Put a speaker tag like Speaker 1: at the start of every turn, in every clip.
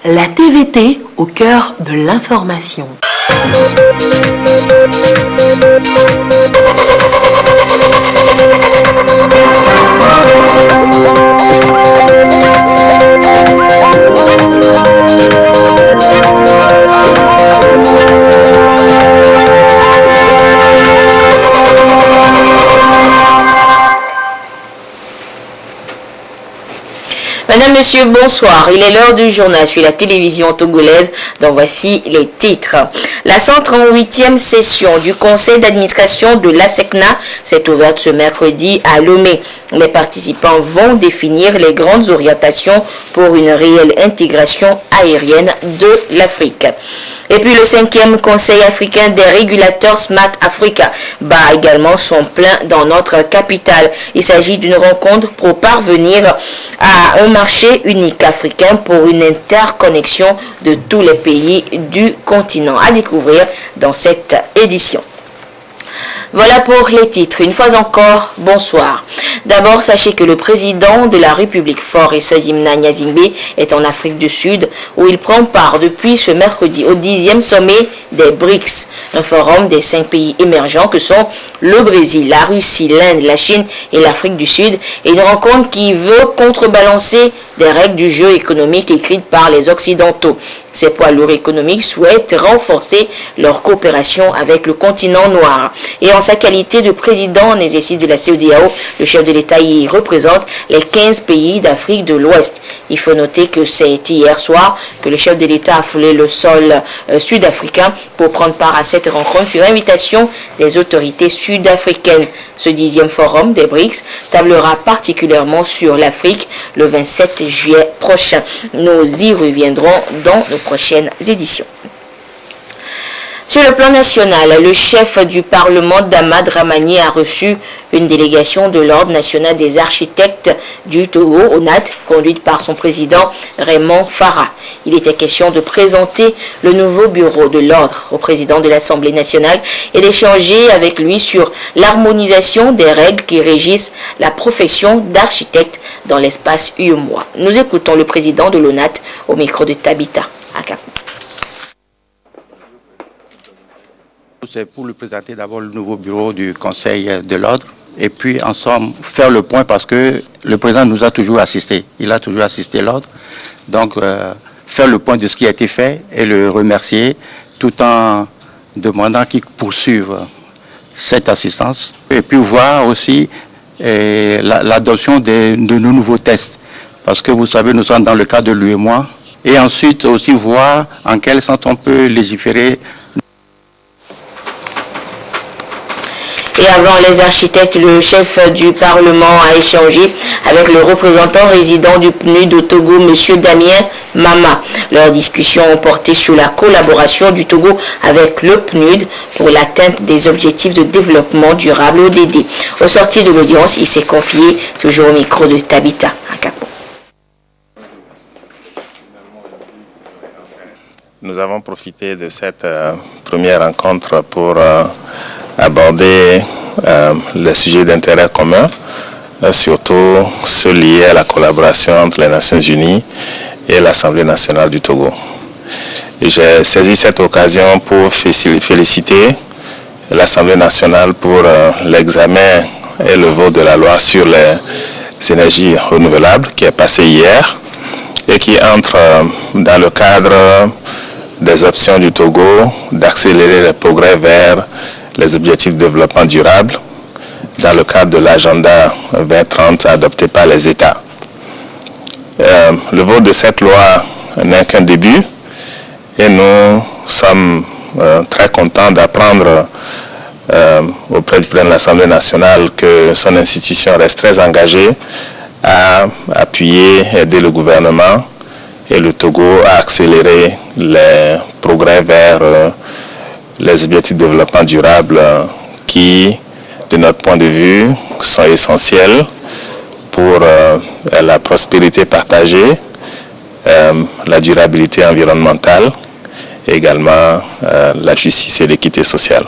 Speaker 1: La TVT au cœur de l'information.
Speaker 2: Madame, Monsieur, bonsoir. Il est l'heure du journal sur la télévision togolaise, dont voici les titres. La 138e session du conseil d'administration de l'ASECNA s'est ouverte ce mercredi à Lomé. Les participants vont définir les grandes orientations pour une réelle intégration aérienne de l'Afrique. Et puis le 5e Conseil africain des régulateurs Smart Africa bat également son plein dans notre capitale. Il s'agit d'une rencontre pour parvenir à un marché unique africain pour une interconnexion de tous les pays du continent. À découvrir dans cette édition. Voilà pour les titres. Une fois encore, bonsoir. D'abord, sachez que le président de la République, Faure Sezimna Gnazingbe, est en Afrique du Sud, où il prend part depuis ce mercredi au 10e sommet des BRICS, un forum des 5 pays émergents que sont le Brésil, la Russie, l'Inde, la Chine et l'Afrique du Sud, et une rencontre qui veut contrebalancer des règles du jeu économique écrites par les Occidentaux. Ces poids lourds économiques souhaitent renforcer leur coopération avec le continent noir. Et en sa qualité de président en exercice de la CEDEAO, le chef de l'État y représente les 15 pays d'Afrique de l'Ouest. Il faut noter que c'est hier soir que le chef de l'État a foulé le sol sud-africain pour prendre part à cette rencontre sur invitation des autorités sud-africaines. Ce 10e forum des BRICS tablera particulièrement sur l'Afrique le 27 juillet prochain. Nous y reviendrons dans nos prochaines éditions. Sur le plan national, le chef du Parlement, Dama Dramani, a reçu une délégation de l'Ordre national des architectes du Togo, ONAT, conduite par son président Raymond Farah. Il était question de présenter le nouveau bureau de l'Ordre au président de l'Assemblée nationale et d'échanger avec lui sur l'harmonisation des règles qui régissent la profession d'architecte dans l'espace UEMOA. Nous écoutons le président de l'ONAT au micro de Tabita Akakou.
Speaker 3: C'est pour lui présenter d'abord le nouveau bureau du Conseil de l'Ordre et puis ensemble faire le point parce que le président nous a toujours assisté. Il a toujours assisté l'Ordre. Donc faire le point de ce qui a été fait et le remercier tout en demandant qu'il poursuive cette assistance. Et puis voir aussi l'adoption de nos nouveaux tests. Parce que vous savez, nous sommes dans le cadre de l'UEMOA. Et ensuite aussi voir en quel sens on peut légiférer.
Speaker 2: Et avant les architectes, le chef du Parlement a échangé avec le représentant résident du PNUD au Togo, M. Damien Mama. Leur discussion a porté sur la collaboration du Togo avec le PNUD pour l'atteinte des objectifs de développement durable ODD. Au sortir de l'audience, il s'est confié toujours au micro de Tabita Akakou.
Speaker 4: Nous avons profité de cette première rencontre pour aborder les sujets d'intérêt commun, surtout ceux liés à la collaboration entre les Nations Unies et l'Assemblée nationale du Togo. J'ai saisi cette occasion pour féliciter l'Assemblée nationale pour l'examen et le vote de la loi sur les énergies renouvelables qui est passé hier et qui entre dans le cadre des options du Togo d'accélérer les progrès vers les objectifs de développement durable dans le cadre de l'agenda 2030 adopté par les États. Le vote de cette loi n'est qu'un début et nous sommes très contents d'apprendre auprès du président de l'Assemblée nationale que son institution reste très engagée à appuyer et aider le gouvernement et le Togo à accélérer les progrès vers les objectifs de développement durable qui, de notre point de vue, sont essentiels pour la prospérité partagée, la durabilité environnementale et également la justice et l'équité sociale.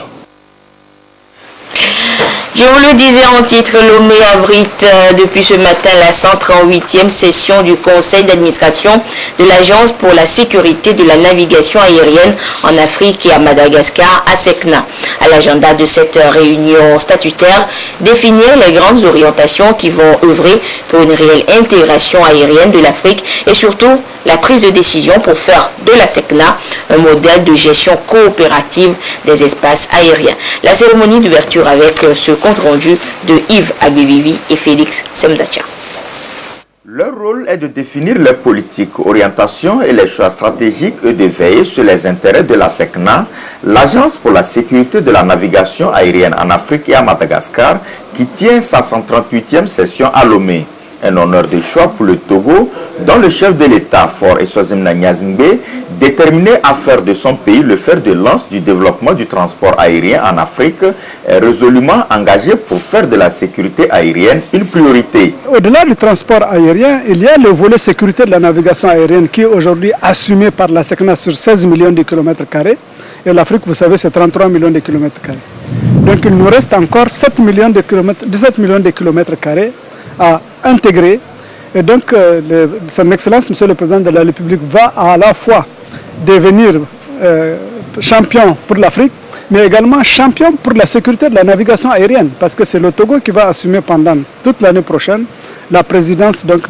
Speaker 2: Je vous le disais en titre, Lomé abrite depuis ce matin la 138e session du conseil d'administration de l'Agence pour la sécurité de la navigation aérienne en Afrique et à Madagascar, ASECNA. À l'agenda de cette réunion statutaire, définir les grandes orientations qui vont œuvrer pour une réelle intégration aérienne de l'Afrique et surtout la prise de décision pour faire de l'ASECNA un modèle de gestion coopérative des espaces aériens. La cérémonie d'ouverture avec ce compte-rendu de Yves Agbivivi et Félix Semdacha.
Speaker 5: Leur rôle est de définir les politiques, orientations et les choix stratégiques et de veiller sur les intérêts de l'ASECNA, l'Agence pour la sécurité de la navigation aérienne en Afrique et à Madagascar, qui tient sa 138e session à Lomé. Un honneur de choix pour le Togo, dont le chef de l'État, Faure Eswazimna Gnazingbe, déterminé à faire de son pays le fer de lance du développement du transport aérien en Afrique, est résolument engagé pour faire de la sécurité aérienne une priorité.
Speaker 6: Au-delà du transport aérien, il y a le volet sécurité de la navigation aérienne qui est aujourd'hui assumé par la SECNA sur 16 millions de kilomètres carrés. Et l'Afrique, vous savez, c'est 33 millions de kilomètres carrés. Donc il nous reste encore 17 millions de kilomètres carrés à intégrer. Et donc, son Excellence, Monsieur le Président de la République, va à la fois devenir champion pour l'Afrique, mais également champion pour la sécurité de la navigation aérienne, parce que c'est le Togo qui va assumer pendant toute l'année prochaine la présidence donc,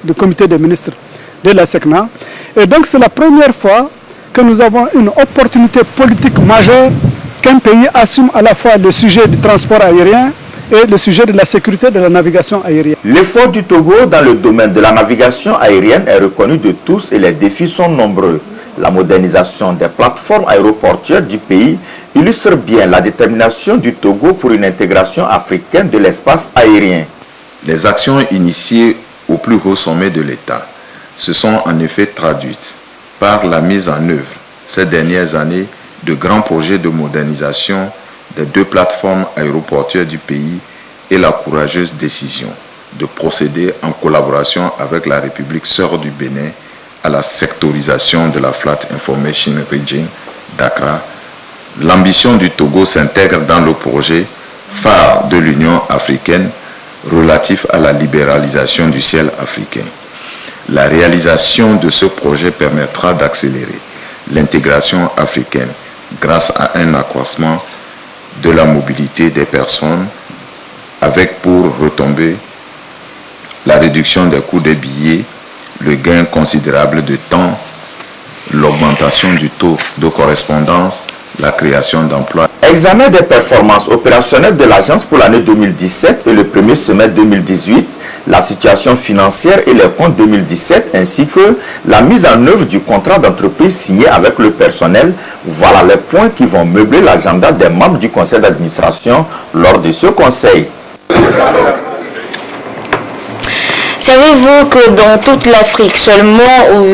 Speaker 6: du comité des ministres de la SECNA. Et donc, c'est la première fois que nous avons une opportunité politique majeure qu'un pays assume à la fois le sujet du transport aérien et le sujet de la sécurité de la navigation aérienne.
Speaker 5: L'effort du Togo dans le domaine de la navigation aérienne est reconnu de tous et les défis sont nombreux. La modernisation des plateformes aéroportuaires du pays illustre bien la détermination du Togo pour une intégration africaine de l'espace aérien.
Speaker 7: Les actions initiées au plus haut sommet de l'État se sont en effet traduites par la mise en œuvre ces dernières années de grands projets de modernisation des deux plateformes aéroportuaires du pays et la courageuse décision de procéder en collaboration avec la République sœur du Bénin à la sectorisation de la Flat Information Region d'Accra. L'ambition du Togo s'intègre dans le projet phare de l'Union africaine relatif à la libéralisation du ciel africain. La réalisation de ce projet permettra d'accélérer l'intégration africaine grâce à un accroissement de la mobilité des personnes avec pour retombée la réduction des coûts des billets, le gain considérable de temps, l'augmentation du taux de correspondance, la création d'emplois.
Speaker 5: Examen des performances opérationnelles de l'agence pour l'année 2017 et le premier semestre 2018, la situation financière et les comptes 2017 ainsi que la mise en œuvre du contrat d'entreprise signé avec le personnel. Voilà les points qui vont meubler l'agenda des membres du conseil d'administration lors de ce conseil.
Speaker 2: Savez-vous que dans toute l'Afrique, seulement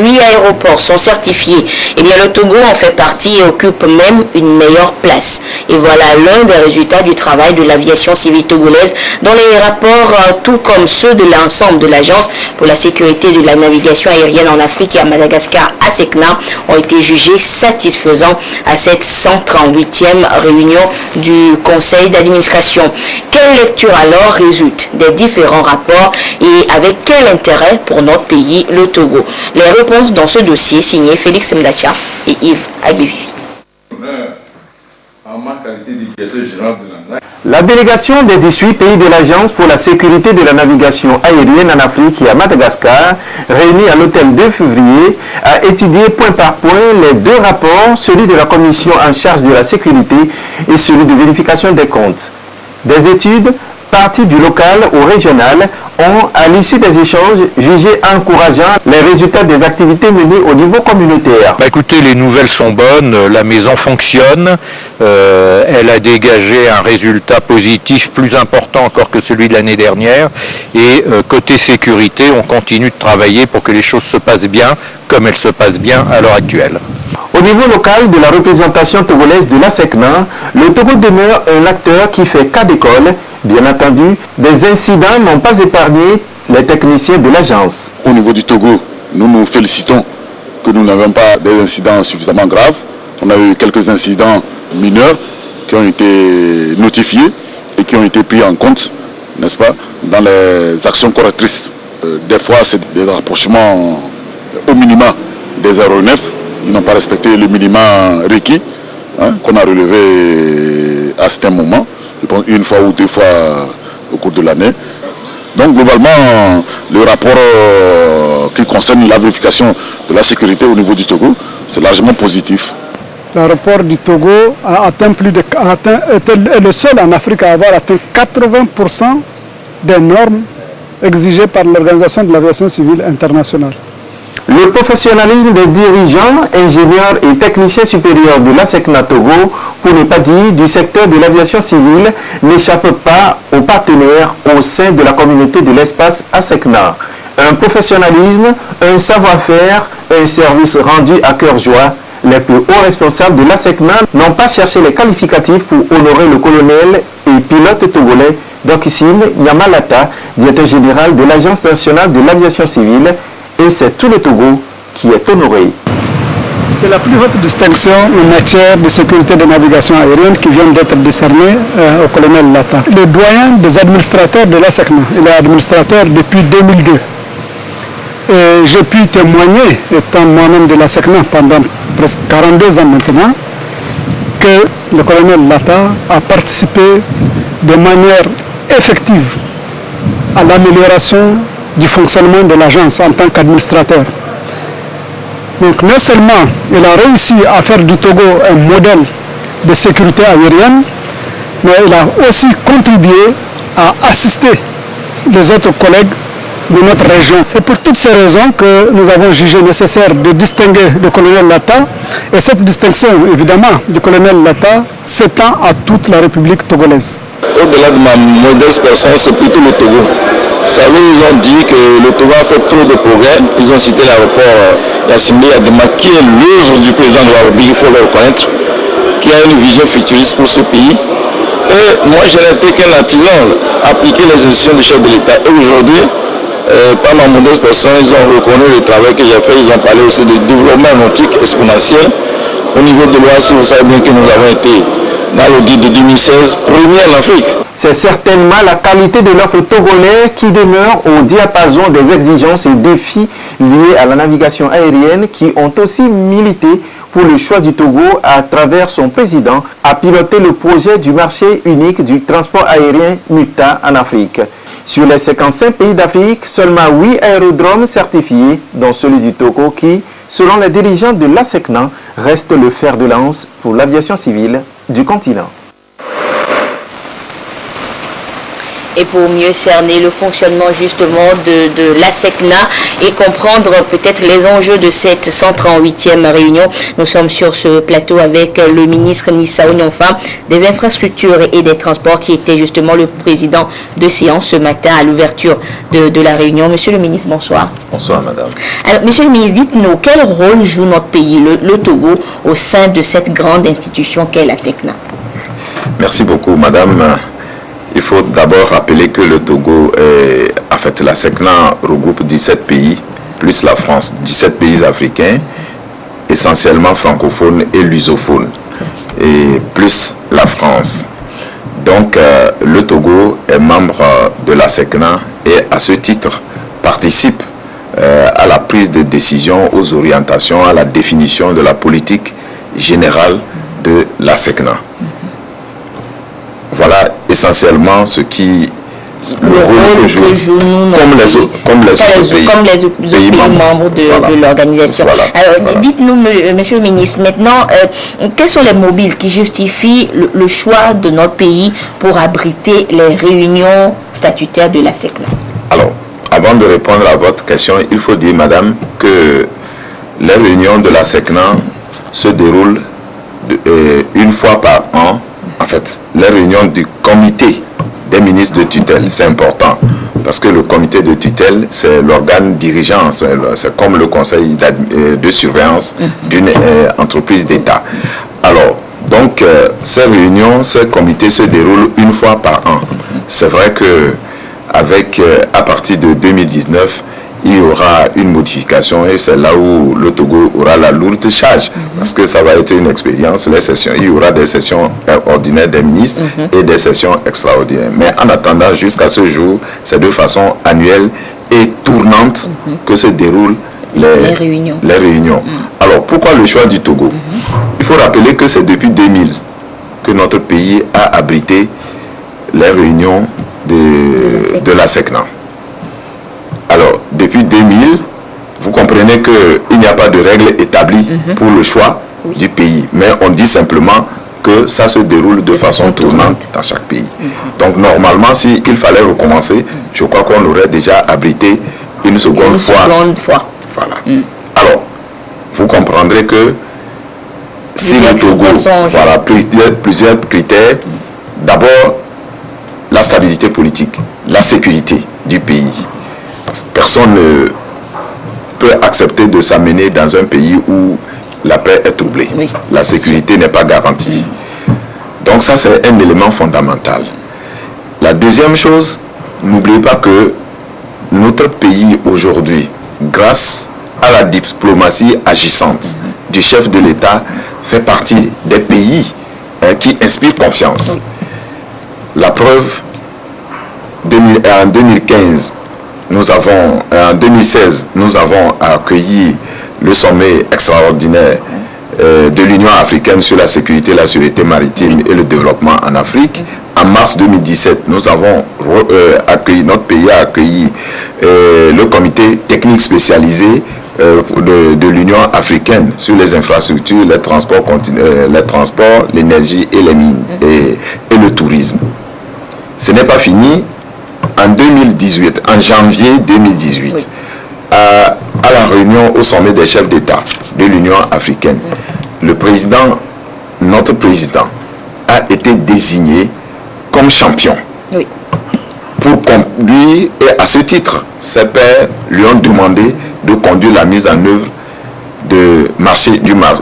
Speaker 2: 8 aéroports sont certifiés? Eh bien, le Togo en fait partie et occupe même une meilleure place. Et voilà l'un des résultats du travail de l'aviation civile togolaise, dont les rapports, tout comme ceux de l'ensemble de l'Agence pour la sécurité de la navigation aérienne en Afrique et à Madagascar, ASECNA, ont été jugés satisfaisants à cette 138e réunion du conseil d'administration. Quelle lecture alors résulte des différents rapports et avec quel intérêt pour notre pays, le Togo? Les réponses dans ce dossier signé Félix Mdacha et Yves Agbivivi.
Speaker 8: La délégation des 18 pays de l'Agence pour la sécurité de la navigation aérienne en Afrique et à Madagascar, réunie à l'hôtel 2 février, a étudié point par point les deux rapports, celui de la commission en charge de la sécurité et celui de vérification des comptes. Des études parties du local au régional ont, à l'issue des échanges, jugé encourageant les résultats des activités menées au niveau communautaire.
Speaker 9: Écoutez, les nouvelles sont bonnes, la maison fonctionne, elle a dégagé un résultat positif plus important encore que celui de l'année dernière et côté sécurité, on continue de travailler pour que les choses se passent bien comme elles se passent bien à l'heure actuelle.
Speaker 8: Au niveau local de la représentation togolaise de l'ASECNA, le Togo demeure un acteur qui fait cas d'école. Bien entendu, des incidents n'ont pas épargné les techniciens de l'agence.
Speaker 10: Au niveau du Togo, nous nous félicitons que nous n'avons pas des incidents suffisamment graves. On a eu quelques incidents mineurs qui ont été notifiés et qui ont été pris en compte, n'est-ce pas, dans les actions correctrices. Des fois, c'est des rapprochements au minima des aéronefs. Ils n'ont pas respecté le minima requis qu'on a relevé à certains moments, je pense une fois ou deux fois au cours de l'année. Donc globalement, le rapport qui concerne la vérification de la sécurité au niveau du Togo, c'est largement positif.
Speaker 6: L'aéroport du Togo est le seul en Afrique à avoir atteint 80% des normes exigées par l'Organisation de l'aviation civile internationale.
Speaker 8: Le professionnalisme des dirigeants, ingénieurs et techniciens supérieurs de l'ASECNA Togo, pour ne pas dire du secteur de l'aviation civile, n'échappe pas aux partenaires au sein de la communauté de l'espace ASECNA. Un professionnalisme, un savoir-faire, un service rendu à cœur joie. Les plus hauts responsables de l'ASECNA n'ont pas cherché les qualificatifs pour honorer le colonel et pilote togolais Dokissim Nyamalata, directeur général de l'Agence nationale de l'aviation civile, et c'est tout le Togo qui est honoré.
Speaker 6: C'est la plus haute distinction en matière de sécurité de navigation aérienne qui vient d'être décernée au colonel Lata. Le doyen des administrateurs de l'ASECNA, il est administrateur depuis 2002. Et j'ai pu témoigner, étant moi-même de l'ASECNA pendant presque 42 ans maintenant, que le colonel Lata a participé de manière effective à l'amélioration du fonctionnement de l'agence en tant qu'administrateur. Donc non seulement il a réussi à faire du Togo un modèle de sécurité aérienne, mais il a aussi contribué à assister les autres collègues de notre région. C'est pour toutes ces raisons que nous avons jugé nécessaire de distinguer le colonel Lata, et cette distinction, évidemment, du colonel Lata s'étend à toute la République togolaise.
Speaker 11: Au-delà de ma modeste personne, c'est plutôt le Togo. Vous savez, ils ont dit que le Togo a fait trop de progrès. Ils ont cité l'aéroport Yassimé Adema, qui est l'œuvre du président de la République, il faut le reconnaître, qui a une vision futuriste pour ce pays. Et moi, je n'étais qu'un artisan, appliquer les institutions du chef de l'État. Et aujourd'hui, par ma modeste personne, ils ont reconnu le travail que j'ai fait. Ils ont parlé aussi de développement nautique exponentiel. Au niveau de l'Ouest, vous savez bien que nous avons été dans le guide de 2016, premier en Afrique.
Speaker 8: C'est certainement la qualité de l'offre togolais qui demeure au diapason des exigences et défis liés à la navigation aérienne qui ont aussi milité pour le choix du Togo à travers son président à piloter le projet du marché unique du transport aérien MUTA en Afrique. Sur les 55 pays d'Afrique, seulement 8 aérodromes certifiés, dont celui du Togo qui, selon les dirigeants de l'ASECNA, reste le fer de lance pour l'aviation civile du continent.
Speaker 2: Et pour mieux cerner le fonctionnement justement de l'ASECNA et comprendre peut-être les enjeux de cette 138e réunion, nous sommes sur ce plateau avec le ministre Nissao Nyonfa des infrastructures et des transports qui était justement le président de séance ce matin à l'ouverture de la réunion. Monsieur le ministre, bonsoir.
Speaker 7: Bonsoir madame.
Speaker 2: Alors, monsieur le ministre, dites-nous, quel rôle joue notre pays, le Togo, au sein de cette grande institution qu'est l'ASECNA?
Speaker 7: Merci beaucoup madame. Il faut d'abord rappeler que le Togo, en fait, la SECNA regroupe 17 pays, plus la France, 17 pays africains, essentiellement francophones et lusophones, et plus la France. Donc, le Togo est membre de la SECNA et à ce titre participe à la prise de décision, aux orientations, à la définition de la politique générale de la SECNA. Voilà essentiellement ce qui
Speaker 2: le rôle que joue
Speaker 7: comme les autres pays
Speaker 2: membres de l'organisation.
Speaker 7: Voilà.
Speaker 2: Alors, dites-nous, monsieur le ministre, maintenant, quels sont les mobiles qui justifient le choix de notre pays pour abriter les réunions statutaires de la SECNA?
Speaker 7: Alors, avant de répondre à votre question, il faut dire, madame, que les réunions de la SECNA se déroulent une fois par an. En fait, les réunions du comité des ministres de tutelle, c'est important, parce que le comité de tutelle, c'est l'organe dirigeant, c'est comme le conseil de surveillance d'une entreprise d'État. Alors, donc, ces réunions, ces comités se déroulent une fois par an. C'est vrai que à partir de 2019, il y aura une modification et c'est là où le Togo aura la lourde charge parce que ça va être une expérience. Les sessions, il y aura des sessions ordinaires des ministres et des sessions extraordinaires. Mais en attendant, jusqu'à ce jour, c'est de façon annuelle et tournante que se déroulent les réunions. Alors, pourquoi le choix du Togo? Il faut rappeler que c'est depuis 2000 que notre pays a abrité les réunions de la SECNA. Alors, depuis 2000, vous comprenez qu'il n'y a pas de règles établies pour le choix du pays. Mais on dit simplement que ça se déroule de façon tournante dans chaque pays. Donc, normalement, s'il fallait recommencer, je crois qu'on aurait déjà abrité une seconde fois. Voilà. Alors, vous comprendrez que si le Togo, voilà, plusieurs critères, d'abord, la stabilité politique, la sécurité du pays. Personne ne peut accepter de s'amener dans un pays où la paix est troublée. La sécurité n'est pas garantie. Donc ça, c'est un élément fondamental. La deuxième chose, n'oubliez pas que notre pays aujourd'hui, grâce à la diplomatie agissante du chef de l'État, fait partie des pays qui inspirent confiance. La preuve, en 2015, en 2016, nous avons accueilli le sommet extraordinaire de l'Union africaine sur la sécurité, la sûreté maritime et le développement en Afrique. En mars 2017, nous avons notre pays a accueilli le comité technique spécialisé de l'Union africaine sur les infrastructures, les transports, l'énergie et les mines et le tourisme. Ce n'est pas fini. En 2018, en janvier 2018, à la réunion au sommet des chefs d'État de l'Union africaine, notre président a été désigné comme champion pour conduire, et à ce titre, ses pairs lui ont demandé de conduire la mise en œuvre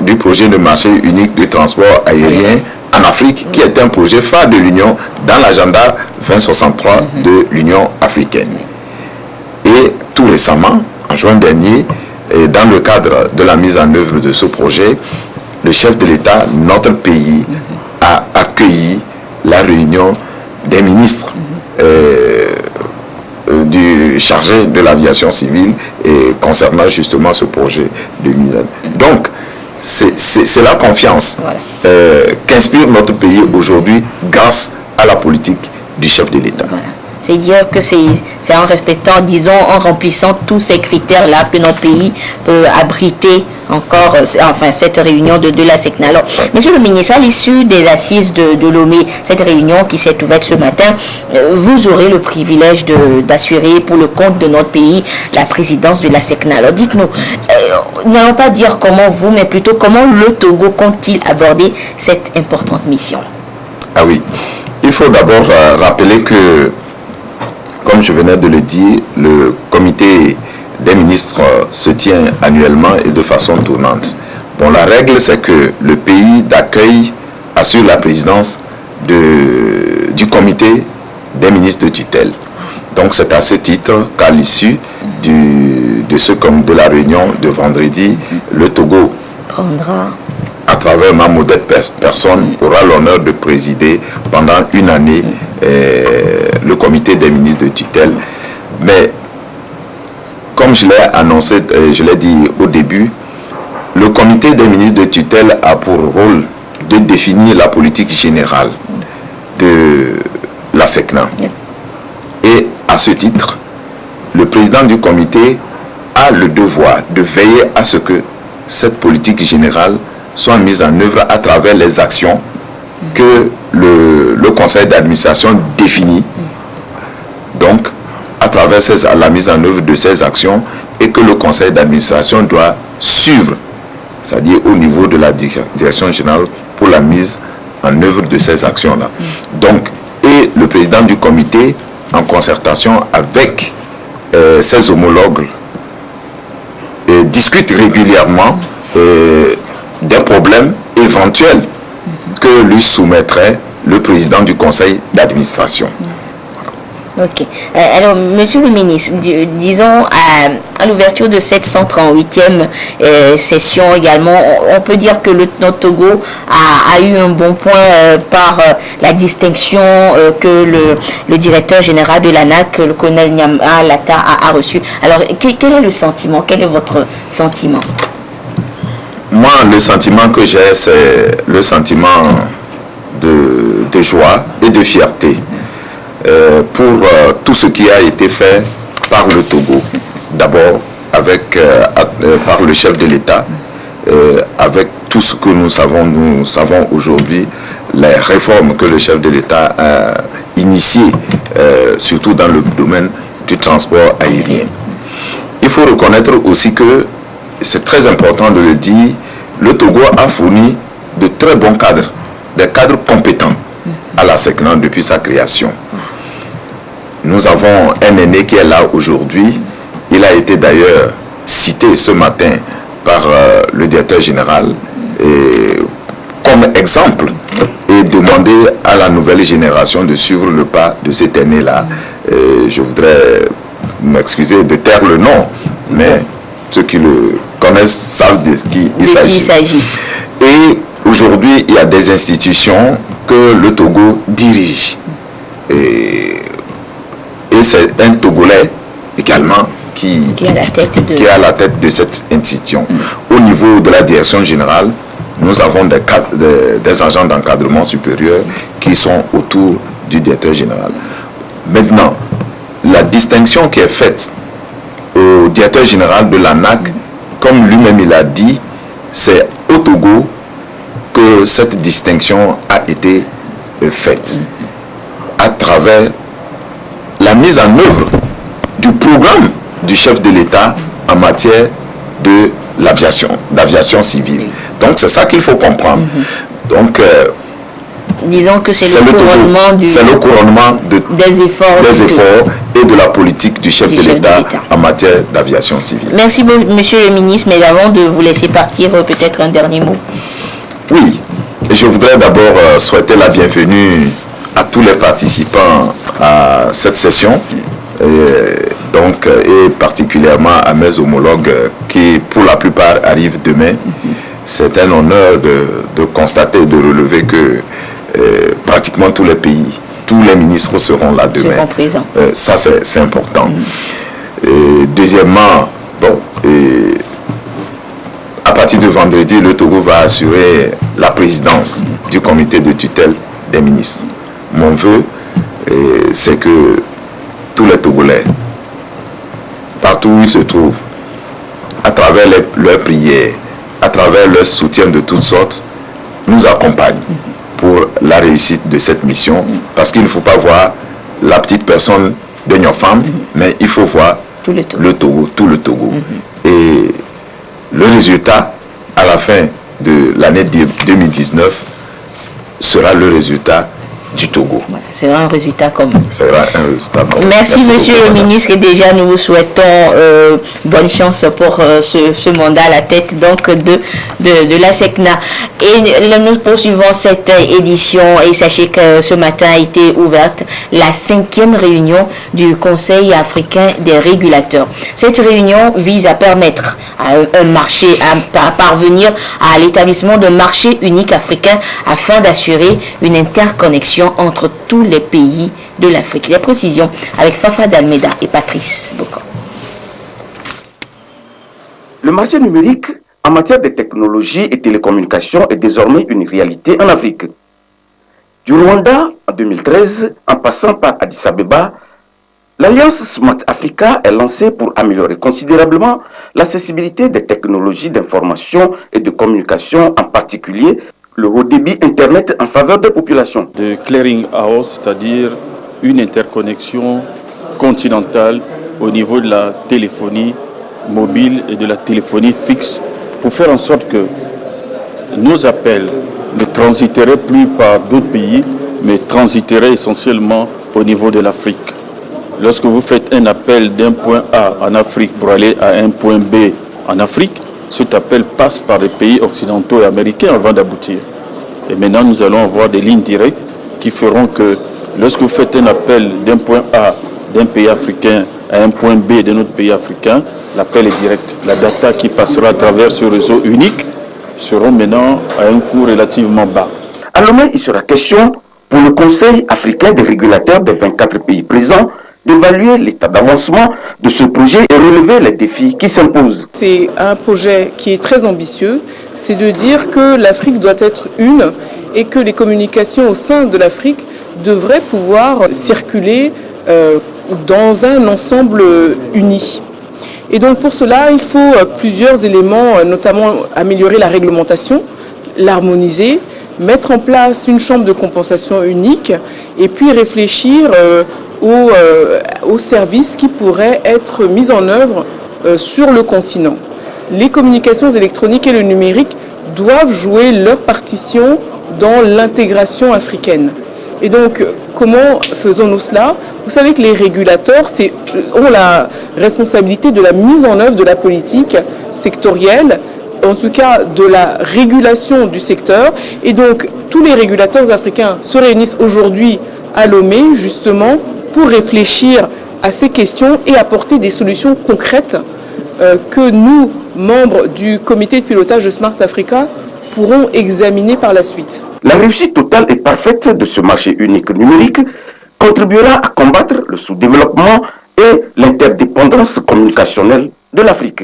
Speaker 7: du projet de marché unique de transport aérien en Afrique, qui est un projet phare de l'Union dans l'agenda 2063 de l'Union africaine. Et tout récemment, en juin dernier, dans le cadre de la mise en œuvre de ce projet, le chef de l'État, notre pays, a accueilli la réunion des ministres du chargé de l'aviation civile et concernant justement ce projet de mise en œuvre. Donc, c'est la confiance qu'inspire notre pays aujourd'hui grâce à la politique du chef de l'État.
Speaker 2: C'est dire que c'est en respectant, disons, en remplissant tous ces critères-là que notre pays peut abriter encore cette réunion de la SECNA. Alors, monsieur le ministre, à l'issue des assises de Lomé, cette réunion qui s'est ouverte ce matin, vous aurez le privilège d'assurer pour le compte de notre pays la présidence de la SECNA. Alors, dites-nous, n'allons pas dire comment vous, mais plutôt comment le Togo compte-t-il aborder cette importante mission?
Speaker 7: Ah oui, il faut d'abord rappeler que, comme je venais de le dire, le comité des ministres se tient annuellement et de façon tournante. Bon, la règle, c'est que le pays d'accueil assure la présidence du comité des ministres de tutelle. Donc, c'est à ce titre qu'à l'issue de la réunion de vendredi, le Togo
Speaker 2: prendra,
Speaker 7: à travers ma modeste personne, aura l'honneur de présider pendant une année le comité des ministres de tutelle. Mais comme je l'ai annoncé, je l'ai dit au début, le comité des ministres de tutelle a pour rôle de définir la politique générale de la SECNA. Et à ce titre, le président du comité a le devoir de veiller à ce que cette politique générale soit mise en œuvre à travers les actions que le conseil d'administration définit. Donc, à travers la mise en œuvre de ces actions, et que le conseil d'administration doit suivre, c'est-à-dire au niveau de la direction générale, pour la mise en œuvre de ces actions-là. Donc, et le président du comité, en concertation avec ses homologues, discute régulièrement des problèmes éventuels que lui soumettrait le président du conseil d'administration.
Speaker 2: Ok. Alors, Monsieur le ministre, disons à l'ouverture de cette 138e session également, on peut dire que notre Togo a eu un bon point par la distinction que le directeur général de l'ANAC, le colonel Nyama Lata, a reçu. Alors, quel est le sentiment? Quel est votre sentiment?
Speaker 7: Moi, le sentiment que j'ai, c'est le sentiment de joie et de fierté pour tout ce qui a été fait par le Togo. D'abord, par le chef de l'État, avec tout ce que nous savons aujourd'hui, les réformes que le chef de l'État a initiées, surtout dans le domaine du transport aérien. Il faut reconnaître aussi que, c'est très important de le dire, le Togo a fourni de très bons cadres, des cadres compétents à la SECNA depuis sa création. Nous avons un aîné qui est là aujourd'hui. Il a été d'ailleurs cité ce matin par le directeur général comme exemple et demandé à la nouvelle génération de suivre le pas de cet aîné-là. Je voudrais m'excuser de taire le nom, mais ceux qui le connaissent savent de qui il s'agit. Et aujourd'hui, il y a des institutions que le Togo dirige. Et c'est un Togolais également qui est à la tête de cette institution. Au niveau de la direction générale, nous avons des agents d'encadrement supérieur qui sont autour du directeur général. Maintenant, la distinction qui est faite au directeur général de l'ANAC, comme lui-même il a dit, c'est au Togo que cette distinction a été faite à travers la mise en œuvre du programme du chef de l'État en matière de d'aviation civile. Donc c'est ça qu'il faut comprendre. Donc
Speaker 2: disons que c'est le couronnement des efforts
Speaker 7: et de la politique du chef de l'État en matière d'aviation civile.
Speaker 2: Merci Monsieur le ministre, mais avant de vous laisser partir, peut-être un dernier mot.
Speaker 7: Oui, je voudrais d'abord souhaiter la bienvenue à tous les participants à cette session, et particulièrement à mes homologues qui pour la plupart arrivent demain. C'est un honneur de constater, de relever que pratiquement tous les pays, tous les ministres seront là demain.
Speaker 2: Seront présents.
Speaker 7: Ça c'est important. Et deuxièmement, à partir de vendredi, le Togo va assurer la présidence du comité de tutelle des ministres. Mon vœu, c'est que tous les Togolais, partout où ils se trouvent, à travers leurs prières, à travers leur soutien de toutes sortes, nous accompagnent pour la réussite de cette mission. Parce qu'il ne faut pas voir la petite personne de nos femmes, mais il faut voir tout le Togo. Et le résultat, à la fin de l'année 2019, sera le résultat du Togo.
Speaker 2: Voilà, ce sera un résultat commun.
Speaker 7: Merci
Speaker 2: Monsieur le ministre, et déjà nous vous souhaitons bonne chance pour ce mandat à la tête donc de la SECNA. Et nous poursuivons cette édition et sachez que ce matin a été ouverte la 5e réunion du Conseil africain des régulateurs. Cette réunion vise à permettre à un marché, à parvenir à l'établissement d'un marché unique africain afin d'assurer une interconnexion entre tous les pays de l'Afrique. Les précisions avec Fafa Dalmeda et Patrice Bocon.
Speaker 12: Le marché numérique en matière de technologie et télécommunications est désormais une réalité en Afrique. Du Rwanda en 2013, en passant par Addis Abeba, l'Alliance Smart Africa est lancée pour améliorer considérablement l'accessibilité des technologies d'information et de communication, en particulier le haut débit Internet en faveur des populations.
Speaker 13: De clearing house, c'est-à-dire une interconnexion continentale au niveau de la téléphonie mobile et de la téléphonie fixe pour faire en sorte que nos appels ne transiteraient plus par d'autres pays, mais transiteraient essentiellement au niveau de l'Afrique. Lorsque vous faites un appel d'un point A en Afrique pour aller à un point B en Afrique, cet appel passe par les pays occidentaux et américains avant d'aboutir. Et maintenant, nous allons avoir des lignes directes qui feront que lorsque vous faites un appel d'un point A d'un pays africain à un point B d'un autre pays africain, l'appel est direct. La data qui passera à travers ce réseau unique seront maintenant à un coût relativement bas.
Speaker 12: À Lomé, il sera question pour le Conseil africain des régulateurs des 24 pays présents d'évaluer l'état d'avancement de ce projet et relever les défis qui s'imposent.
Speaker 14: C'est un projet qui est très ambitieux, c'est de dire que l'Afrique doit être une et que les communications au sein de l'Afrique devraient pouvoir circuler dans un ensemble uni. Et donc pour cela, il faut plusieurs éléments, notamment améliorer la réglementation, l'harmoniser, mettre en place une chambre de compensation unique et puis réfléchir aux services qui pourraient être mis en œuvre sur le continent. Les communications électroniques et le numérique doivent jouer leur partition dans l'intégration africaine. Et donc, comment faisons-nous cela? Vous savez que les régulateurs ont la responsabilité de la mise en œuvre de la politique sectorielle, en tout cas de la régulation du secteur. Et donc, tous les régulateurs africains se réunissent aujourd'hui à Lomé, justement, pour réfléchir à ces questions et apporter des solutions concrètes que nous, membres du comité de pilotage de Smart Africa, pourront examiner par la suite.
Speaker 12: La réussite totale et parfaite de ce marché unique numérique contribuera à combattre le sous-développement et l'interdépendance communicationnelle de l'Afrique.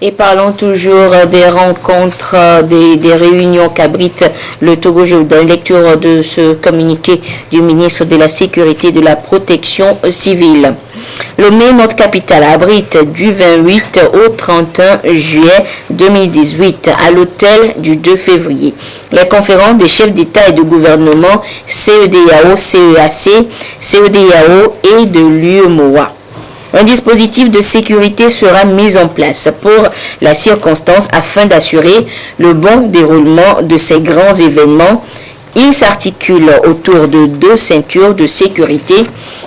Speaker 2: Et parlons toujours des rencontres, des réunions qu'abrite le Togo. Je vous donne lecture de ce communiqué du ministre de la Sécurité et de la Protection civile. Lomé, notre capitale, abrite du 28 au 31 juillet 2018 à l'hôtel du 2 février les conférences des chefs d'État et de gouvernement CEDEAO, CEAC, CEDEAO et de l'UEMOA. Un dispositif de sécurité sera mis en place pour la circonstance afin d'assurer le bon déroulement de ces grands événements. Il s'articule autour de 2 ceintures de sécurité,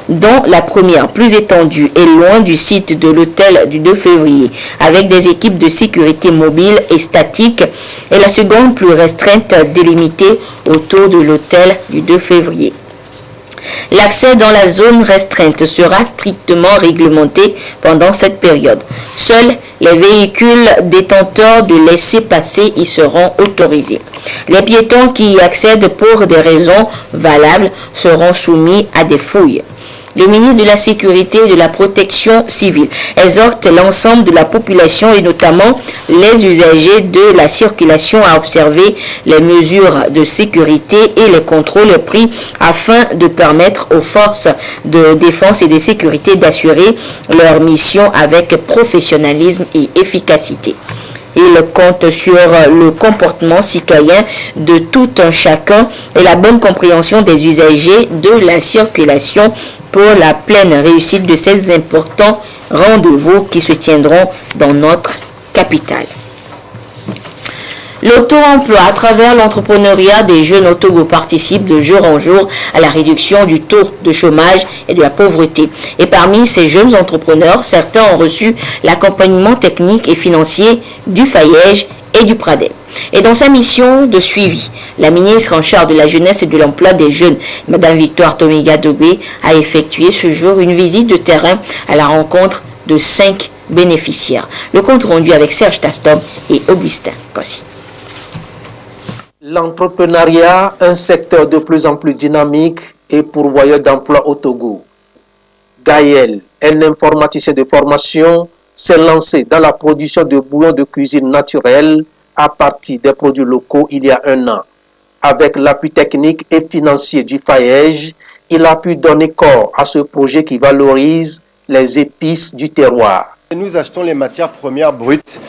Speaker 2: dont la première, plus étendue et loin du site de l'hôtel du 2 février, avec des équipes de sécurité mobiles et statiques, et la seconde, plus restreinte, délimitée autour de l'hôtel du 2 février. L'accès dans la zone restreinte sera strictement réglementé pendant cette période. Seuls les véhicules détenteurs de laissez-passer y seront autorisés. Les piétons qui y accèdent pour des raisons valables seront soumis à des fouilles. Le ministre de la Sécurité et de la Protection civile exhorte l'ensemble de la population et notamment les usagers de la circulation à observer les mesures de sécurité et les contrôles pris afin de permettre aux forces de défense et de sécurité d'assurer leur mission avec professionnalisme et efficacité. Il compte sur le comportement citoyen de tout un chacun et la bonne compréhension des usagers de la circulation pour la pleine réussite de ces importants rendez-vous qui se tiendront dans notre capitale. L'auto-emploi à travers l'entrepreneuriat des jeunes au Togo participe de jour en jour à la réduction du taux de chômage et de la pauvreté. Et parmi ces jeunes entrepreneurs, certains ont reçu l'accompagnement technique et financier du FAYEJ et du PRADEP. Et dans sa mission de suivi, la ministre en charge de la jeunesse et de l'emploi des jeunes, Mme Victoire Tomiga Dobé, a effectué ce jour une visite de terrain à la rencontre de 5 bénéficiaires. Le compte rendu avec Serge Tastom et Augustin Kossi.
Speaker 15: L'entrepreneuriat, un secteur de plus en plus dynamique et pourvoyeur d'emplois au Togo. Gaël, un informaticien de formation, s'est lancé dans la production de bouillons de cuisine naturelle à partir des produits locaux il y a 1 an. Avec l'appui technique et financier du FAYEJ, il a pu donner corps à ce projet qui valorise les épices du terroir.
Speaker 16: Nous achetons les matières premières brutes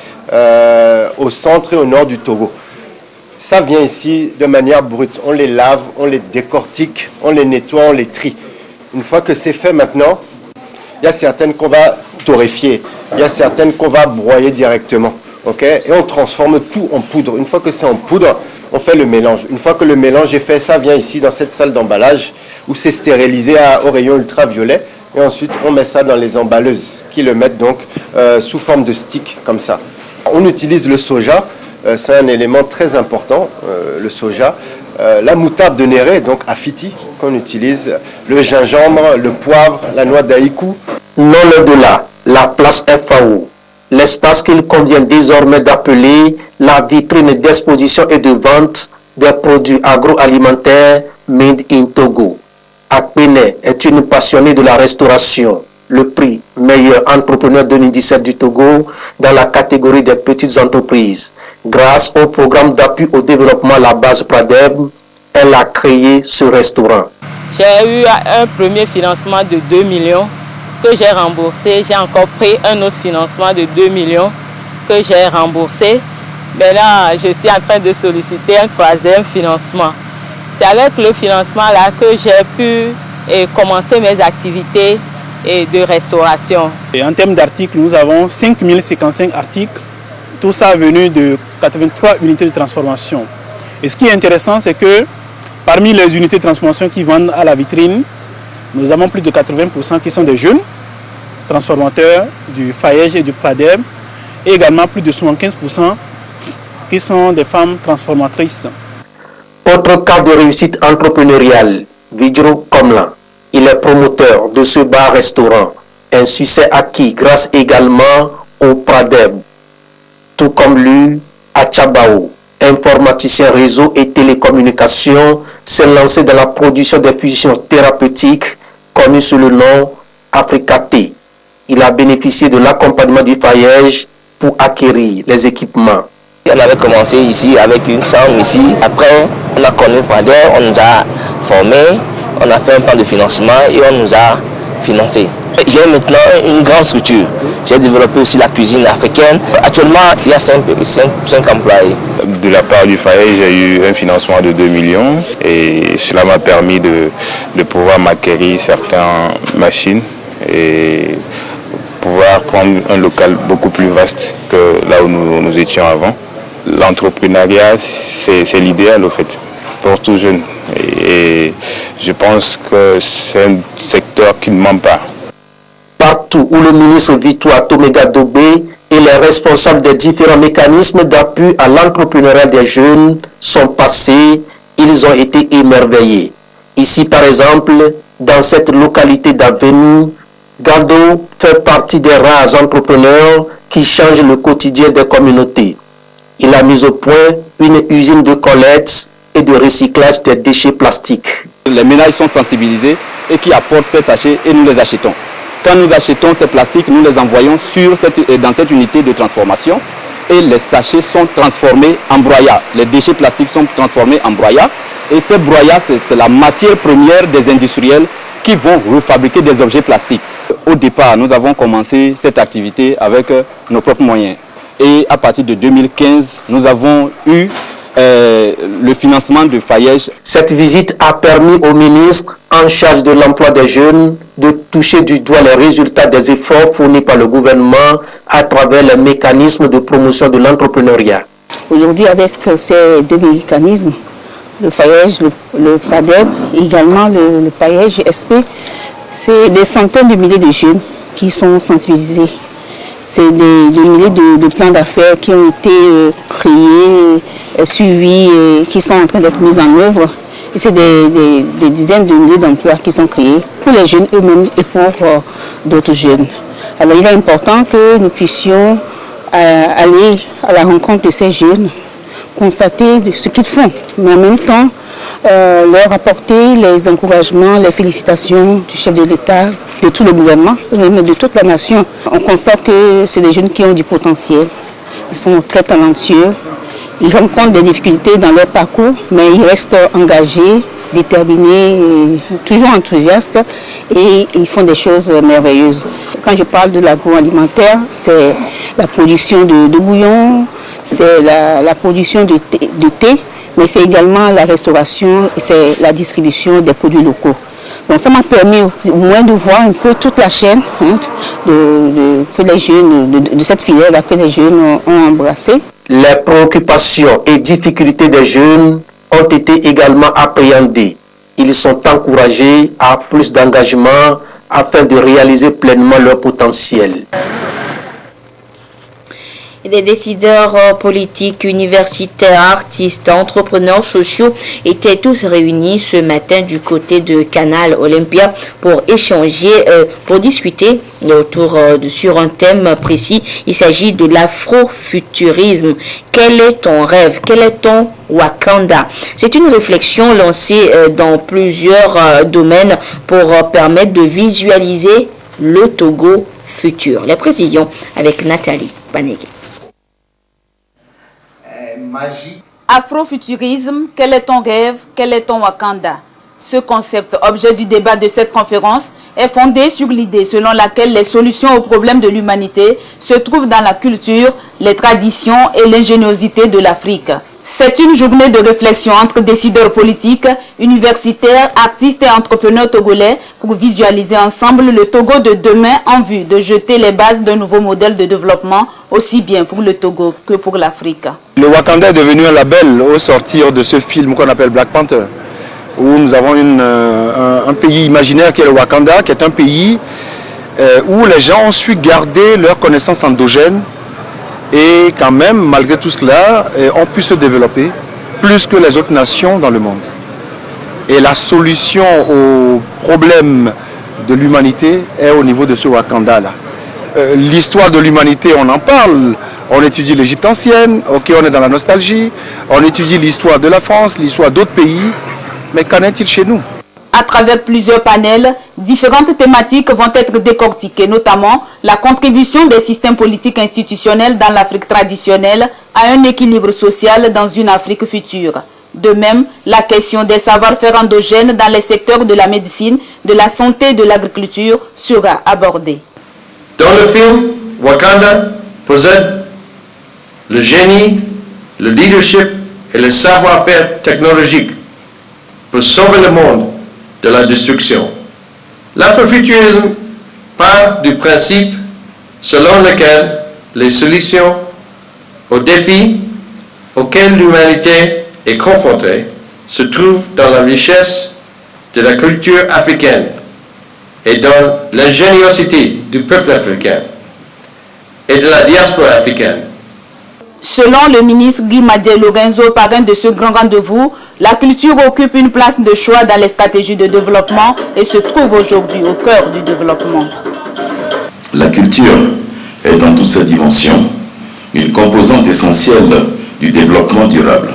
Speaker 16: au centre et au nord du Togo. Ça vient ici de manière brute. On les lave, on les décortique, on les nettoie, on les trie. Une fois que c'est fait maintenant, il y a certaines qu'on va torréfier, il y a certaines qu'on va broyer directement. Okay? Et on transforme tout en poudre. Une fois que c'est en poudre, on fait le mélange. Une fois que le mélange est fait, ça vient ici dans cette salle d'emballage où c'est stérilisé au rayon ultraviolet. Et ensuite, on met ça dans les emballeuses qui le mettent donc sous forme de stick comme ça. On utilise le soja. C'est un élément très important, le soja, la moutarde de Néré, donc Afiti, qu'on utilise, le gingembre, le poivre, la noix d'haïkou.
Speaker 15: Non loin de là, la place FAO, l'espace qu'il convient désormais d'appeler la vitrine d'exposition et de vente des produits agroalimentaires made in Togo. Akpene est une passionnée de la restauration. Le prix meilleur entrepreneur 2017 du Togo dans la catégorie des petites entreprises. Grâce au programme d'appui au développement La Base Pradeb, elle a créé ce restaurant.
Speaker 17: J'ai eu un premier financement de 2 millions que j'ai remboursé. J'ai encore pris un autre financement de 2 millions que j'ai remboursé. Maintenant, je suis en train de solliciter un troisième financement. C'est avec le financement là que j'ai pu commencer mes activités de restauration.
Speaker 18: Et en termes d'articles, nous avons 5055 articles, tout ça venu de 83 unités de transformation. Et ce qui est intéressant, c'est que parmi les unités de transformation qui vendent à la vitrine, nous avons plus de 80% qui sont des jeunes transformateurs du FAEJ et du Pradeb, et également plus de 75% qui sont des femmes transformatrices.
Speaker 15: Autre cas de réussite entrepreneuriale, Vidjro Komlan. Il est promoteur de ce bar-restaurant, un succès acquis grâce également au Pradeb. Tout comme lui, Achabao, informaticien réseau et télécommunications, s'est lancé dans la production des fusions thérapeutiques connues sous le nom Africa-T. Il a bénéficié de l'accompagnement du FAEJ pour acquérir les équipements.
Speaker 19: On avait commencé ici avec une chambre ici. Après, on a connu Pradeb, on nous a formés, on a fait un plan de financement et on nous a financé. J'ai maintenant une grande structure. J'ai développé aussi la cuisine africaine. Actuellement, il y a 5 employés.
Speaker 4: De la part du FAEJ, j'ai eu un financement de 2 millions et cela m'a permis de pouvoir m'acquérir certaines machines et pouvoir prendre un local beaucoup plus vaste que là où nous étions avant. L'entrepreneuriat, c'est l'idéal au fait, pour tout jeune. Et je pense que c'est un secteur qui ne manque pas.
Speaker 15: Partout où le ministre Victoire Tomega Dobé et les responsables des différents mécanismes d'appui à l'entrepreneuriat des jeunes sont passés, ils ont été émerveillés. Ici, par exemple, dans cette localité d'Avenue, Gado fait partie des rares entrepreneurs qui changent le quotidien des communautés. Il a mis au point une usine de collecte et de recyclage des déchets plastiques.
Speaker 20: Les ménages sont sensibilisés et qui apportent ces sachets et nous les achetons. Quand nous achetons ces plastiques, nous les envoyons dans cette unité de transformation et les sachets sont transformés en broyat. Les déchets plastiques sont transformés en broyat et ces broyats, c'est la matière première des industriels qui vont refabriquer des objets plastiques. Au départ, nous avons commencé cette activité avec nos propres moyens. Et à partir de 2015, nous avons eu le financement de FAEJ.
Speaker 15: Cette visite a permis au ministre en charge de l'emploi des jeunes de toucher du doigt les résultats des efforts fournis par le gouvernement à travers les mécanismes de promotion de l'entrepreneuriat.
Speaker 21: Aujourd'hui, avec ces deux mécanismes, le FAEJ, le Pradeb, également le FAEJ SP, c'est des centaines de milliers de jeunes qui sont sensibilisés. C'est des milliers de plans d'affaires qui ont été créés, suivis, qui sont en train d'être mis en œuvre. Et c'est des dizaines de milliers d'emplois qui sont créés pour les jeunes eux-mêmes et pour d'autres jeunes. Alors il est important que nous puissions aller à la rencontre de ces jeunes, constater ce qu'ils font, mais en même temps leur apporter les encouragements, les félicitations du chef de l'État, de tout le gouvernement, mais de toute la nation. On constate que c'est des jeunes qui ont du potentiel, ils sont très talentueux, ils rencontrent des difficultés dans leur parcours, mais ils restent engagés, déterminés, toujours enthousiastes et ils font des choses merveilleuses. Quand je parle de l'agroalimentaire, c'est la production de bouillon, c'est la production de thé, mais c'est également la restauration et c'est la distribution des produits locaux. Donc ça m'a permis au moins de voir un peu toute la chaîne que les jeunes, de cette filière-là que les jeunes ont embrassée.
Speaker 15: Les préoccupations et difficultés des jeunes ont été également appréhendées. Ils sont encouragés à plus d'engagement afin de réaliser pleinement leur potentiel.
Speaker 2: Des décideurs politiques, universitaires, artistes, entrepreneurs sociaux étaient tous réunis ce matin du côté de Canal Olympia pour échanger, pour discuter sur un thème précis. Il s'agit de l'afrofuturisme. Quel est ton rêve? Quel est ton Wakanda? C'est une réflexion lancée dans plusieurs domaines pour permettre de visualiser le Togo futur. Les précisions avec Nathalie Panégué.
Speaker 1: Afrofuturisme, quel est ton rêve, quel est ton Wakanda? Ce concept, objet du débat de cette conférence, est fondé sur l'idée selon laquelle les solutions aux problèmes de l'humanité se trouvent dans la culture, les traditions et l'ingéniosité de l'Afrique. C'est une journée de réflexion entre décideurs politiques, universitaires, artistes et entrepreneurs togolais pour visualiser ensemble le Togo de demain en vue de jeter les bases d'un nouveau modèle de développement aussi bien pour le Togo que pour l'Afrique.
Speaker 22: Le Wakanda est devenu un label au sortir de ce film qu'on appelle Black Panther, où nous avons un pays imaginaire qui est le Wakanda, qui est un pays où les gens ont su garder leurs connaissances endogènes et quand même, malgré tout cela, ont pu se développer plus que les autres nations dans le monde. Et la solution aux problèmes de l'humanité est au niveau de ce Wakanda-là. L'histoire de l'humanité, on en parle, on étudie l'Égypte ancienne, ok, on est dans la nostalgie, on étudie l'histoire de la France, l'histoire d'autres pays, mais qu'en est-il chez nous?
Speaker 1: À travers plusieurs panels, différentes thématiques vont être décortiquées, notamment la contribution des systèmes politiques institutionnels dans l'Afrique traditionnelle à un équilibre social dans une Afrique future. De même, la question des savoir-faire endogènes dans les secteurs de la médecine, de la santé et de l'agriculture sera abordée.
Speaker 23: Dans le film, Wakanda possède le génie, le leadership et le savoir-faire technologique pour sauver le monde de la destruction. L'afrofuturisme part du principe selon lequel les solutions aux défis auxquels l'humanité est confrontée se trouvent dans la richesse de la culture africaine et dans l'ingéniosité du peuple africain et de la diaspora africaine.
Speaker 1: Selon le ministre Guy Madje Lorenzo, parrain de ce grand rendez-vous, la culture occupe une place de choix dans les stratégies de développement et se trouve aujourd'hui au cœur du développement.
Speaker 24: La culture est dans toutes ses dimensions une composante essentielle du développement durable.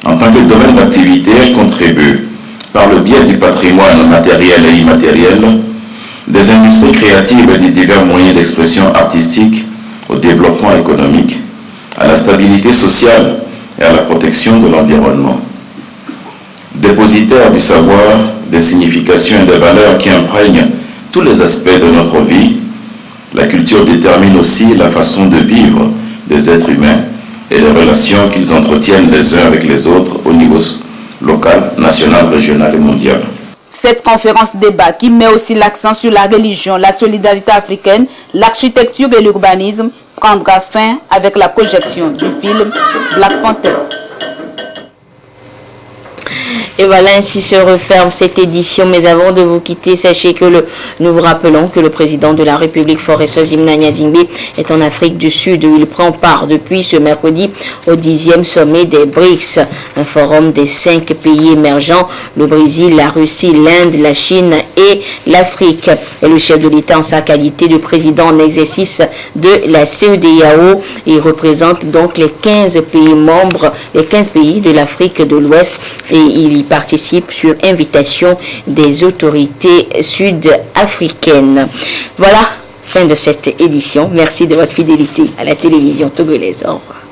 Speaker 24: En tant que domaine d'activité, elle contribue, par le biais du patrimoine matériel et immatériel, des industries créatives et des divers moyens d'expression artistique, au développement économique, à la stabilité sociale et à la protection de l'environnement. Dépositaire du savoir, des significations et des valeurs qui imprègnent tous les aspects de notre vie, la culture détermine aussi la façon de vivre des êtres humains et les relations qu'ils entretiennent les uns avec les autres au niveau local, national, régional et mondial.
Speaker 1: Cette conférence débat qui met aussi l'accent sur la religion, la solidarité africaine, l'architecture et l'urbanisme prendra fin avec la projection du film Black Panther.
Speaker 2: Et voilà, ainsi se referme cette édition. Mais avant de vous quitter, sachez que nous vous rappelons que le président de la République, Forest Zimna Nyazingbe, est en Afrique du Sud où il prend part depuis ce mercredi au 10e sommet des BRICS, un forum des 5 pays émergents, le Brésil, la Russie, l'Inde, la Chine et l'Afrique. Et le chef de l'État, en sa qualité de président en exercice de la CEDEAO, il représente donc les 15 pays membres, les 15 pays de l'Afrique de l'Ouest, et il participe sur invitation des autorités sud-africaines. Voilà, fin de cette édition. Merci de votre fidélité à la télévision togolaise. Au revoir.